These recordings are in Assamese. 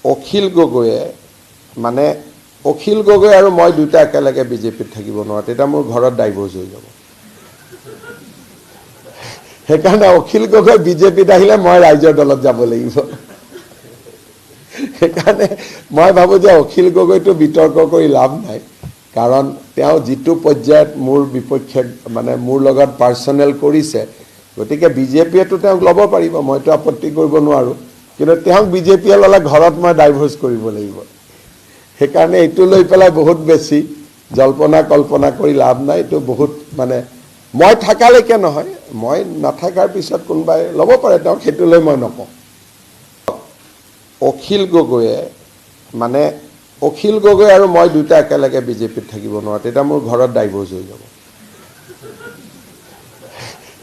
অখিল গগৈয়ে মানে অখিল গগৈ আৰু মই দুটা একেলগে বিজেপিত থাকিব নোৱাৰো, তেতিয়া মোৰ ঘৰত ডাইভৰ্চ হৈ যাব। সেইকাৰণে অখিল গগৈ বিজেপিত আহিলে মই ৰাইজৰ দলত যাব লাগিব। সেইকাৰণে মই ভাবোঁ যে অখিল গগৈটো বিতৰ্ক কৰি লাভ নাই, কাৰণ তেওঁ যিটো পৰ্যায়ত মোৰ বিপক্ষে মানে মোৰ লগত পাৰ্চনেল কৰিছে, গতিকে বিজেপিয়েতো তেওঁক ল'ব পাৰিব, মইতো আপত্তি কৰিব নোৱাৰোঁ, কিন্তু তেওঁক বিজেপিয়ে ল'লে ঘৰত মই ডাইভৰ্চ কৰিব লাগিব। সেইকাৰণে এইটো লৈ পেলাই বহুত বেছি জল্পনা কল্পনা কৰি লাভ নাই। এইটো বহুত মানে মই থাকালৈকে নহয়, মই নাথাকাৰ পিছত কোনোবাই ল'ব পাৰে তেওঁক, সেইটো লৈ মই নকওঁ। অখিল গগৈয়ে মানে অখিল গগৈ আৰু মই দুটা একেলগে বিজেপিত থাকিব নোৱাৰো, তেতিয়া মোৰ ঘৰত ডাইভৰ্চ হৈ যাব।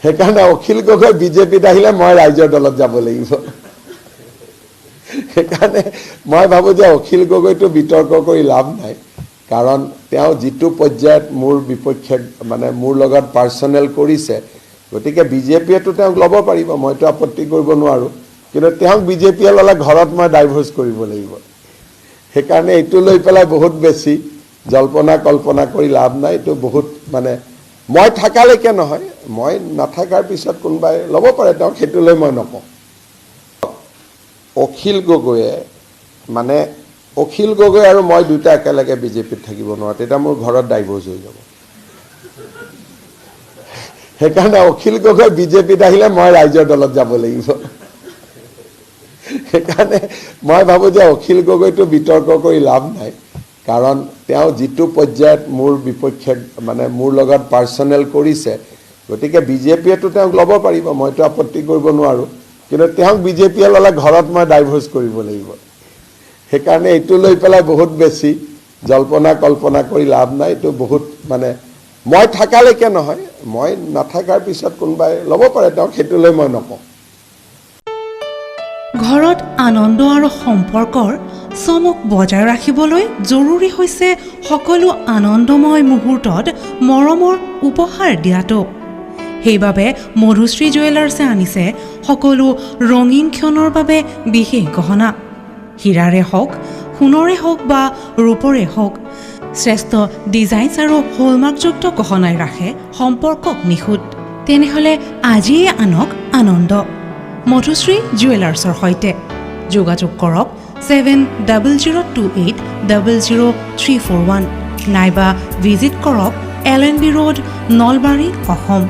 সেইকাৰণে অখিল গগৈ বিজেপিত আহিলে মই ৰাইজৰ দলত যাব লাগিব। সেইকাৰণে মই ভাবোঁ যে অখিল গগৈটো বিতৰ্ক কৰি লাভ নাই, কাৰণ তেওঁ যিটো পৰ্যায়ত মোৰ বিপক্ষে মানে মোৰ লগত পাৰ্চনেল কৰিছে, গতিকে বিজেপিয়েতো তেওঁক ল'ব পাৰিব, মইতো আপত্তি কৰিব নোৱাৰোঁ, কিন্তু তেওঁক বিজেপিয়ে ল'লে ঘৰত মই ডাইভৰ্চ কৰিব লাগিব। সেইকাৰণে এইটো লৈ পেলাই বহুত বেছি জল্পনা কল্পনা কৰি লাভ নাই। এইটো বহুত মানে মই থাকালৈকে নহয়, মই নাথাকাৰ পিছত কোনোবাই ল'ব পাৰে তেওঁক, সেইটো লৈ মই নকওঁ। অখিল গগৈয়ে মানে অখিল গগৈ আৰু মই দুটা একেলগে বিজেপিত থাকিব নোৱাৰো, তেতিয়া মোৰ ঘৰত ডাইভৰ্চ হৈ যাব। সেইকাৰণে অখিল গগৈ বিজেপিত আহিলে মই ৰাইজৰ দলত যাব লাগিব। সেইকাৰণে মই ভাবোঁ যে অখিল গগৈটো বিতৰ্ক কৰি লাভ নাই, কাৰণ তেওঁ যিটো পৰ্যায়ত মোৰ বিপক্ষে মানে মোৰ লগত পাৰ্চনেল কৰিছে, গতিকে বিজেপিয়েতো তেওঁক ল'ব পাৰিব, মইতো আপত্তি কৰিব নোৱাৰোঁ, কিন্তু তেওঁক বিজেপিয়ে ল'লে ঘৰত মই ডাইভৰ্চ কৰিব লাগিব। সেইকাৰণে এইটো লৈ পেলাই বহুত বেছি জল্পনা কল্পনা কৰি লাভ নাই। এইটো বহুত মানে মই থাকালৈকে নহয়, মই নাথাকাৰ পিছত কোনোবাই ল'ব পাৰে তেওঁক, সেইটো লৈ মই নকওঁ। ঘৰত আনন্দ আৰু সম্পৰ্কৰ চমক বজাই ৰাখিবলৈ জৰুৰী হৈছে সকলো আনন্দময় মুহূৰ্তত মৰমৰ উপহাৰ দিয়াটো। সেইবাবে মধুশ্ৰী জুৱেলাৰ্ছে আনিছে সকলো ৰঙীন ক্ষণৰ বাবে বিশেষ গহনা। হীৰাৰে হওক, সোণৰে হওক বা ৰূপৰে হওক, শ্ৰেষ্ঠ ডিজাইনছ আৰু হলমাৰ্কযুক্ত গহনাই ৰাখে সম্পৰ্কক নিখুঁত। তেনেহ'লে আজিয়ে আনক আনন্দ মধুশ্ৰী জুৱেলাৰ্ছৰ সৈতে। যোগাযোগ কৰক 7002800341 নাইবা ভিজিট কৰক LNB ৰোড, নলবাৰী, অসম।